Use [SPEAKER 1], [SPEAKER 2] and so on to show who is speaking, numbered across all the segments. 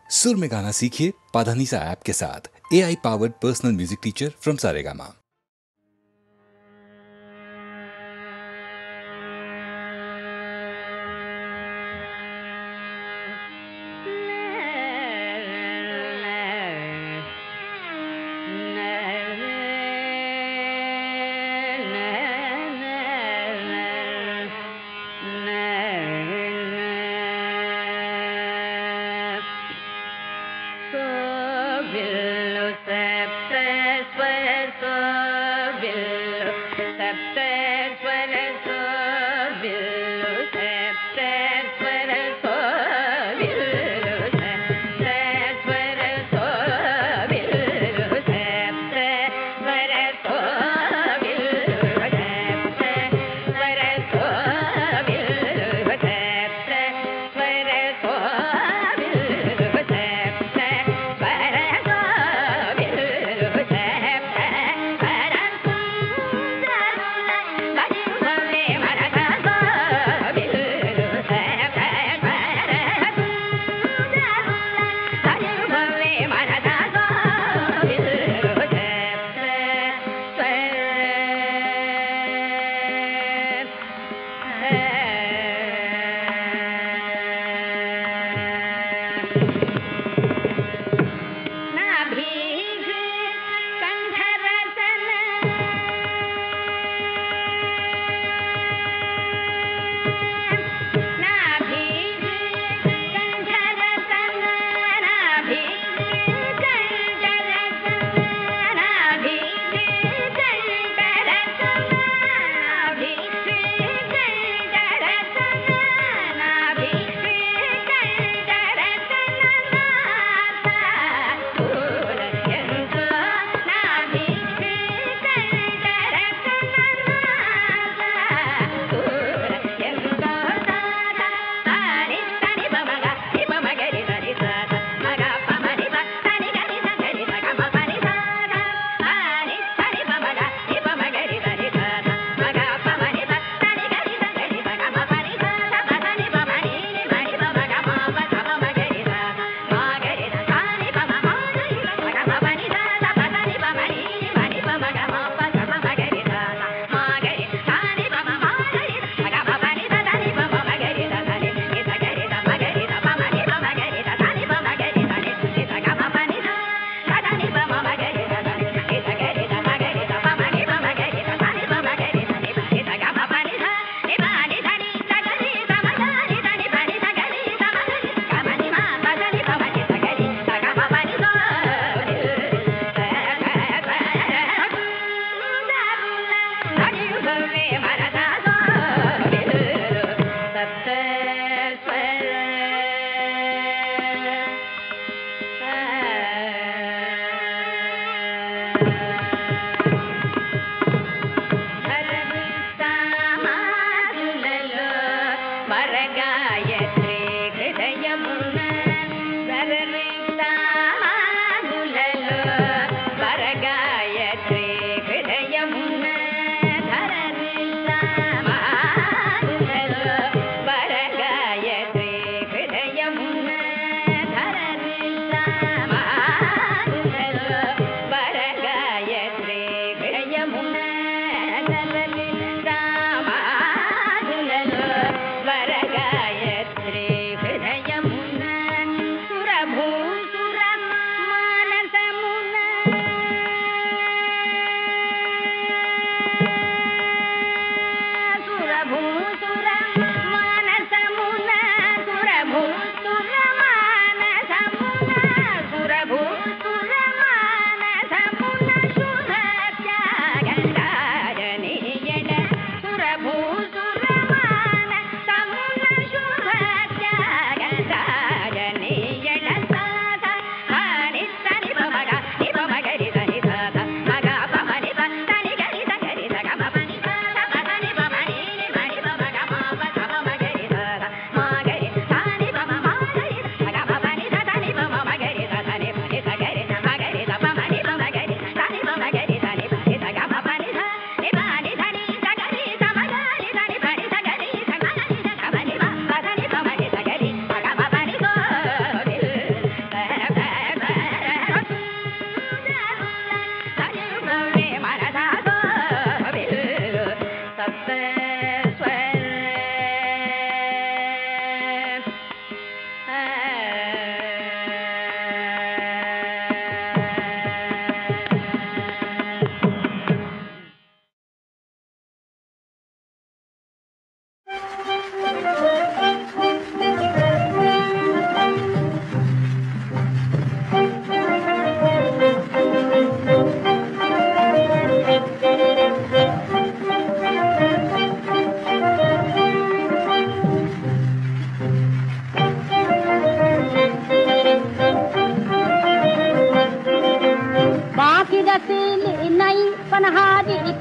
[SPEAKER 1] सुर में गाना सीखिए पाधानीसा ऐप के साथ। AI powered personal music teacher from Saregama.
[SPEAKER 2] So will accept as well.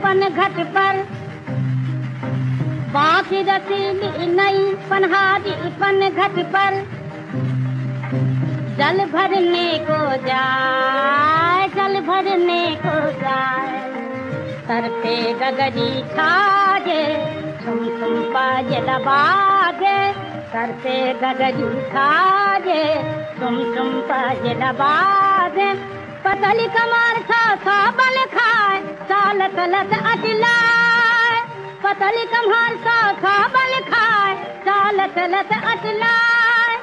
[SPEAKER 2] पनघट पर, बांकी रसीली नई पनहारी पनघट पर, जल भरने को जाए, जल भरने को जाए, सर पे गगरी छाजे, छुम छुम पायल बाजे, सर पे गगरी छाजे, छुम छुम पायल बाजे, पतली कमर सा बल खाए, चाल चलत अचलाए, पतली कमर सा बल खाए, चाल चलत अचलाए,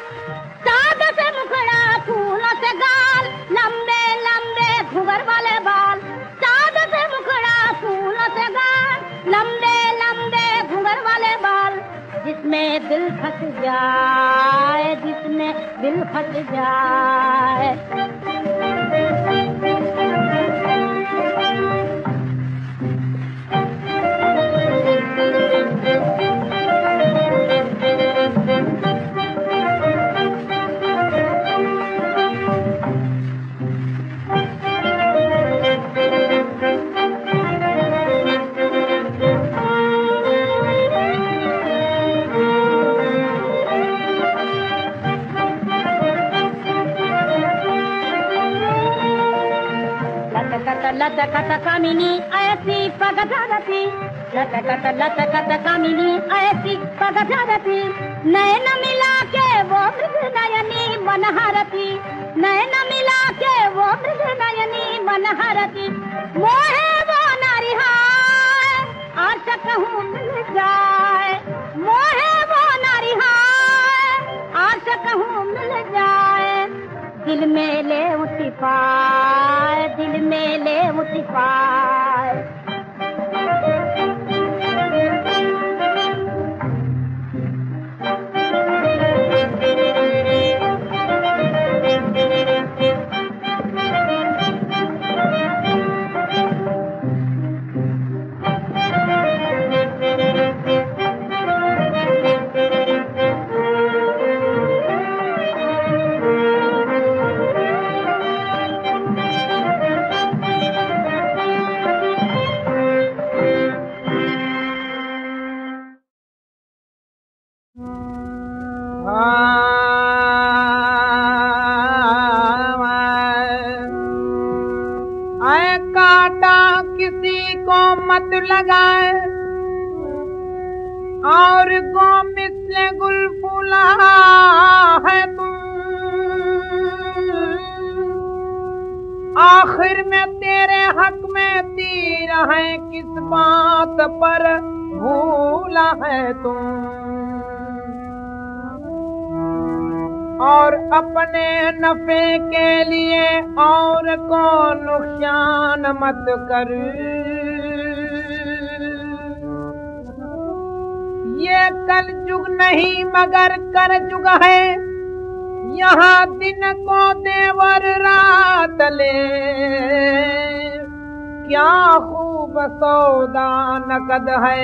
[SPEAKER 2] चाँद से मुखड़ा फूलों से गाल, लंबे लंबे घुंघर वाले बाल, चाँद से मुखड़ा फूलों से गाल, लंबे लंबे घुंघर वाले बाल, जिसमें दिल फंस जाए, जिसमें दिल फंस जाए। लचकत कामिनी ऐसी पगधरती, लचकत कामिनी ऐसी पगधरती, नैन मिला के वो मृग नयनी मनहरती, नैन मिला के वो मृग नयनी मनहरती, मोहे वो नारी हाय, आशक हूँ मिल जाए, मोहे वो नारी हाय, आशक हूँ मिल जाए, दिल में ले उठी पाए, दिल में ले उठी पाए।
[SPEAKER 3] मत लगाए और गो मिसले गुल फूला है तुम, आखिर में तेरे हक में तीर है, किस बात पर भूला है तुम, और अपने नफे के लिए और को नुकसान मत कर, ये कल जुग नहीं मगर कर जुग है, यहाँ दिन को देवर रात ले, क्या खूब सौदा नकद है,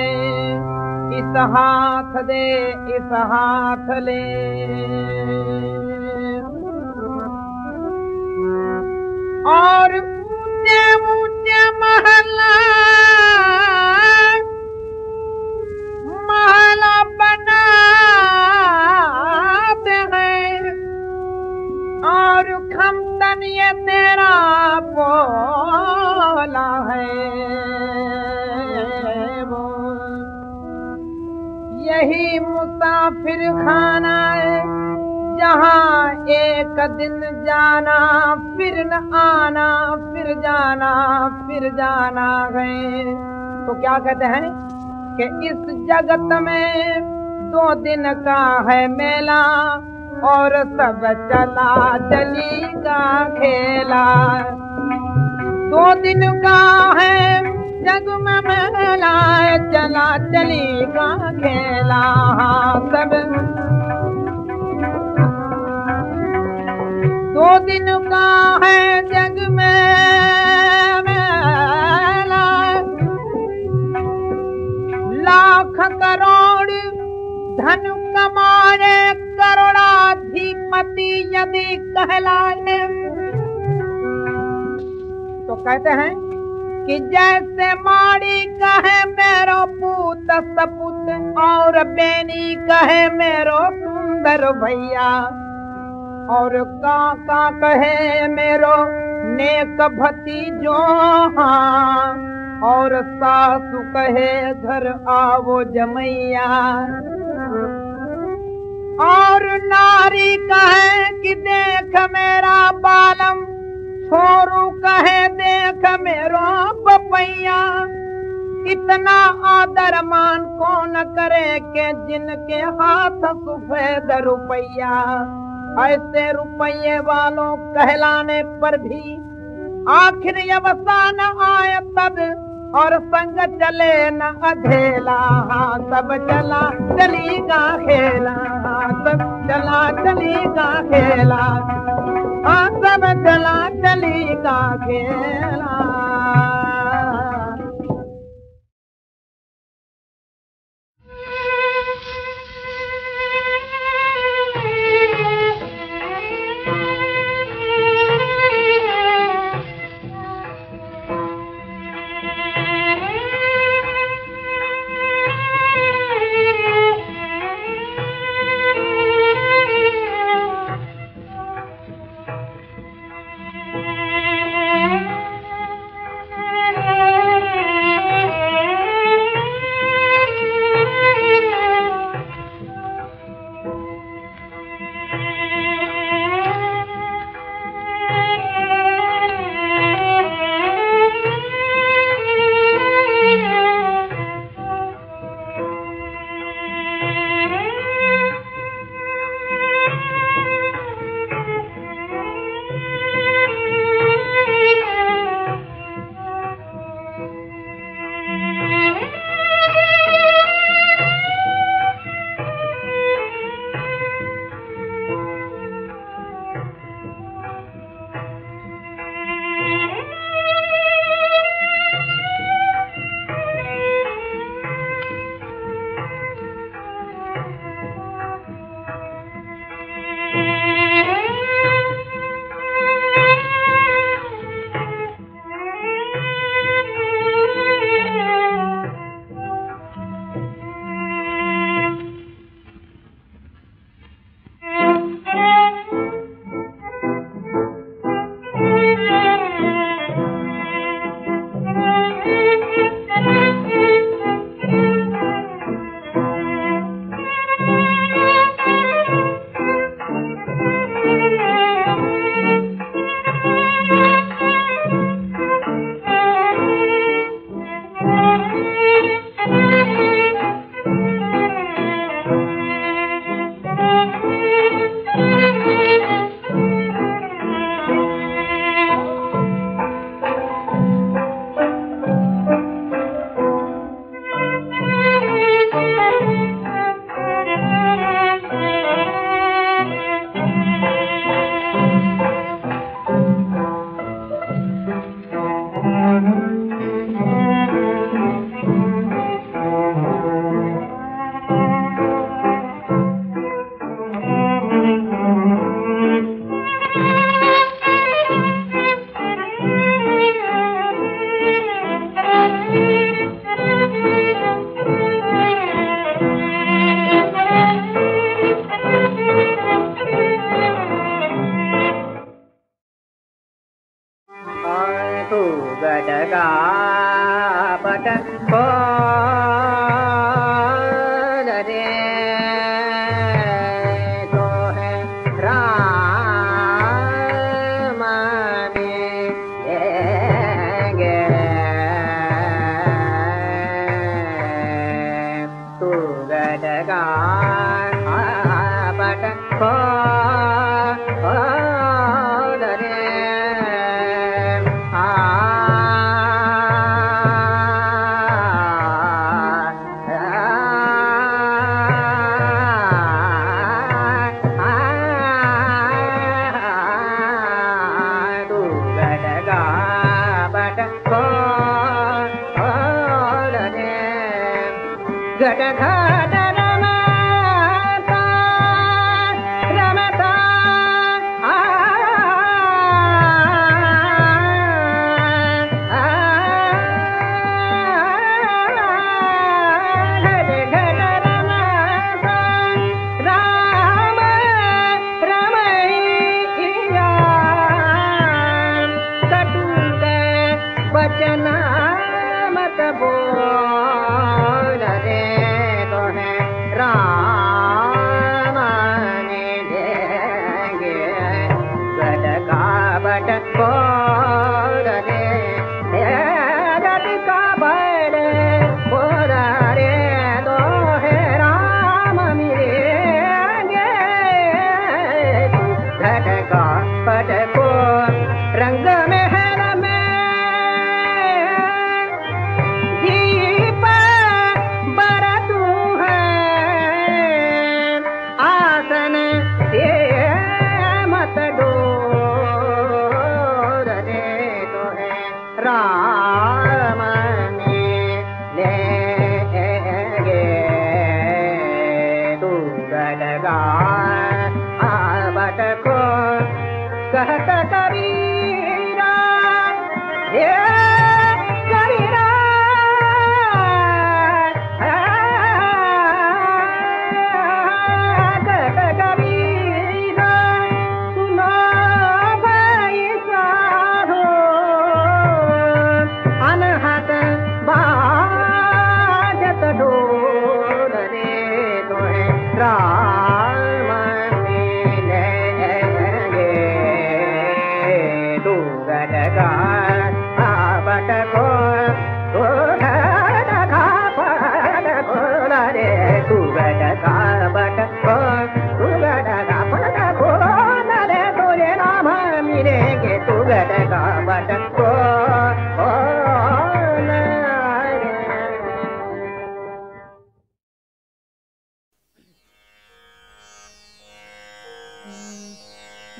[SPEAKER 3] इस हाथ दे इस हाथ ले, और ऊंचे ऊंचे महला बनाते हैं, और खमदन ये तेरा बोला है, वो यही मुसाफिर खाना है, जहाँ एक दिन जाना फिर न आना, फिर जाना फिर जाना गए। तो क्या कहते हैं कि इस जगत में 2 दिन का है मेला, और सब चला चली का खेला, 2 दिन का है जग में मेला, चला चली का खेला, सब 2 दिन का है जग में मेला, लाख करोड़ धन कमाए करोड़ाधिपति यदि कहलाए। तो कहते हैं कि जैसे माड़ी कहे मेरो पूत सपूत और बेनी कहे मेरो सुंदर भैया और काका कहे मेरो नेक भतीजो हाँ और सासू कहे घर आवो जमैया और नारी कहे कि देख मेरा बालम छोरू कहे देख मेरो पपैया इतना आदर मान कौन करे के जिनके हाथ सफेद रुपैया ऐसे रुपये वालों कहलाने पर भी आखिर अवसान आए तब और संग चले न अधेला हाँ सब चला चलीगा खेला हाँ सब चला चलीगा खेला हाँ सब चला चलीगा खेला।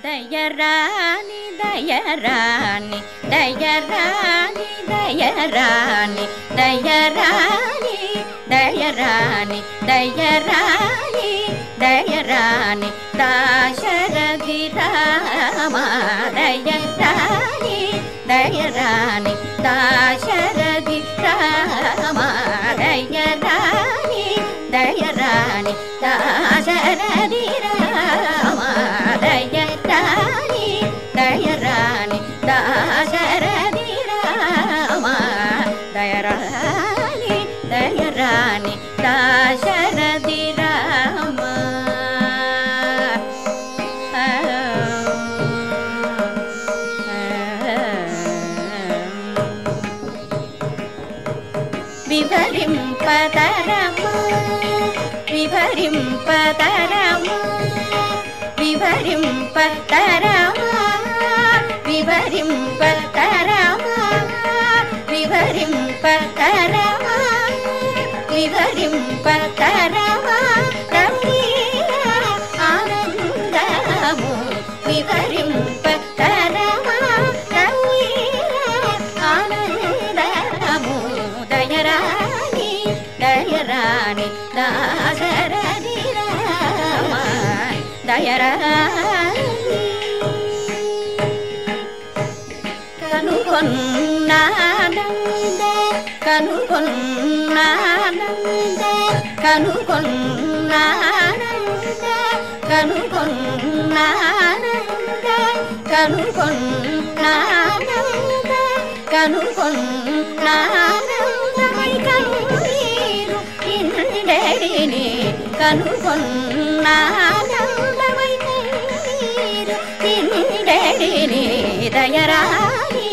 [SPEAKER 4] దయరాణి దయరాణి దయరాణి దయరాణి దయరాణి దయరాణి దయరాణి దయరాణి దాశరథి రామ దయరాణి దయరాణి దాశరథి రామ దయరాణి దయరాణి దాశరథి రామ దయరాణి దయరాణి దాశరథి రామ దయరాణి దయరాణి దాశరథి రామ వివరింపతరము వివరింపతరము వివరింపతరము వివరింపతరము వివరింపతరము వివరింపతరము రమణీయ ఆనందము వివరింపతరము రమణీయ ఆనందము దయరాణి దయరాణి దాశరథి రామ దయరాణి కనుగొన్నానంద కనుగొన్నానంద కనుగొన్నానంద కనుగొన్నానంద కనుగొన్నానంద కనుగొన్నానందమై కన్నీరు ఇండెడిని కనుగొన్నానందమై కన్నీరు ఇండెడిని దయరాణి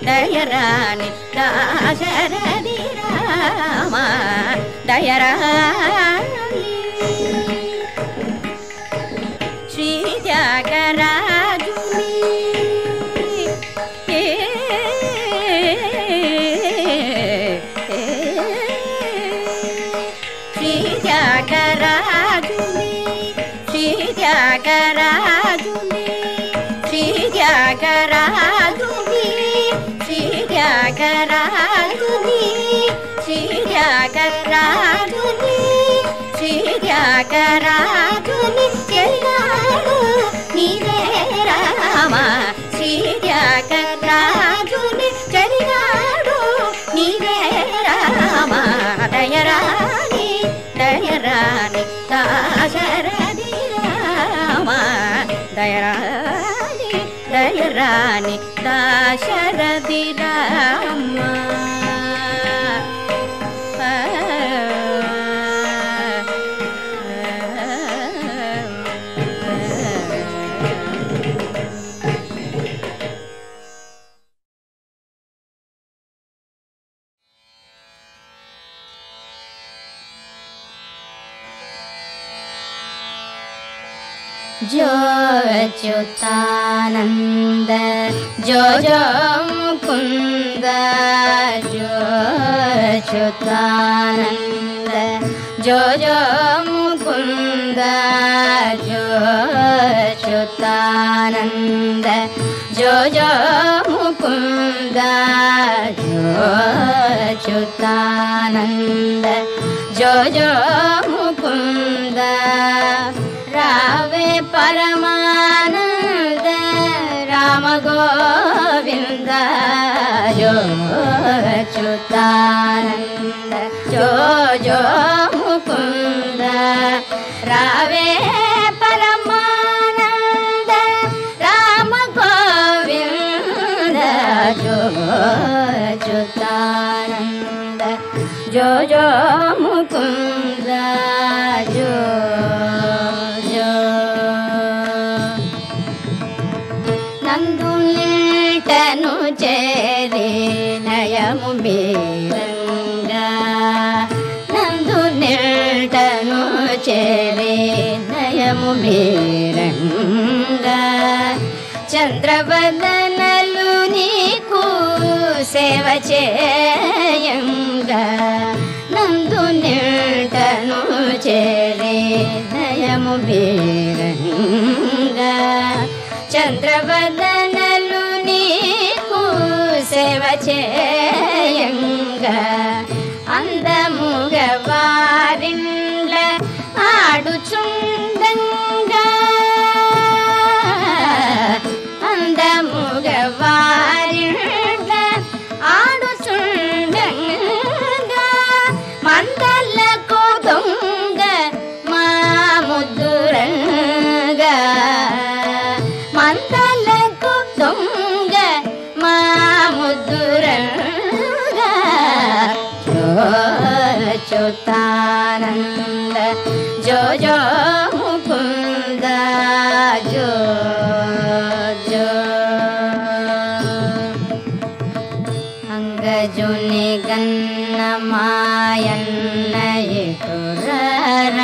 [SPEAKER 4] దయరాణి దాశరథి రామ దయరాణి శ్రీ త్యాగరాజుని శ్రీ త్యాగరాజుని శ్రీ త్యాగరాజుని శ్రీ త్యాగరాజుని శ్రీ త్యాగరాజుని శ్రీ త్యాగరాజుని శ్రీ త్యాగరాజుని చెల్లాడు నీవే రామ శ్రీ త్యాగరాజుని చెల్లాడు నీవే రామ దయరాణి దయరాణి దాశరథి రామ దయరాణి దయరాణి దాశరథి రామ जो अच्युतानंद जो जो मुकुंद जो अच्युतानंद जो जो मुकुंद जो अच्युतानंद जो जो मुकुंद जो अच्युतानंद जो जो मुकुंद रावे परमानंद राम गोविंद जो अच्युतानंद जो जो मुकुंद रावे परमानंद राम गोविंद जो अच्युतानंद जो जो मुकुंद जो जो नंदु निल्टनु चेरे नयमु मेरंगा नंदु निल्टनु चेरे नयमु मेरंगा चंद्रवदनलु नीकु సేవ చేయంగా నందు నిల్టను చేరే నయము బీరంగా చంద్రవదనలు నీకు సేవ చేయంగా అందముగ వారిండ్ల ఆడుచుండంగా అందముగ వారిండ్ల ఆడుచుండంగా మందలకు దొంగ మా ముద్దురంగా మందలకు దొంగ మా ముద్దురంగా అచ్యుతానంద జో జో ముకుంద జో జో అంగజుని గన్న మాయన్న ఎటురర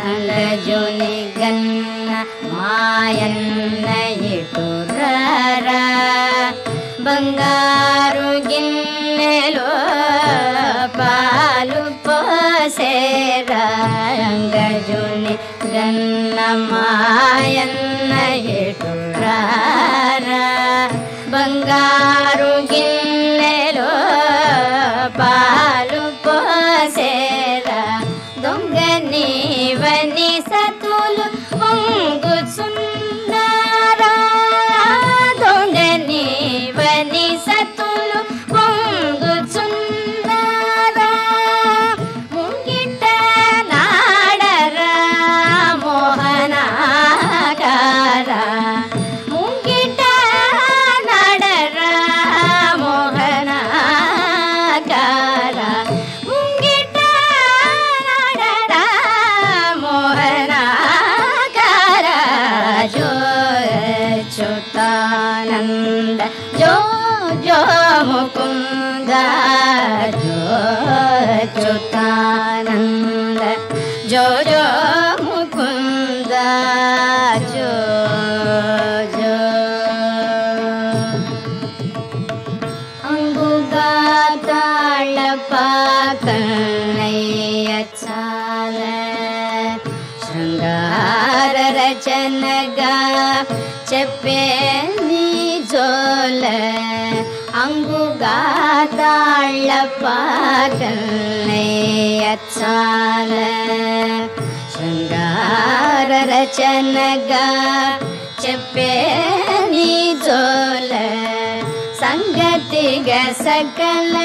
[SPEAKER 4] అంగజుని గన్న మాయన్న ఎటురర బంగారు గిన్నెలో పాలు పోసేరా అంగజుని గన్న మాయన్న ఎటురారా బంగారు గిన్నెలో పాలు పోసేరా దొంగ నీవని సతులు పొంగుచున్నారా దొంగ నీవని సతులు పొంగుచున్నారా ముంగిట నాడరా మోహనాకారా ముంగిట నాడరా మోహనాకారా ముంగిట నాడరా మోహనాకారా జో అచ్యుతానంద జో జో ముకుంద జో అచ్యుతానంద జో జో ముకుంద జో జో అంగుగా తాళప కన్నయ్య చాల శృంగార రచనగా చెప్పే నీ జోల అంగుగా తాళప కన్నయ్య చాల శృంగార రచనగా చెప్పే నీ జోల సంగతిగా సకల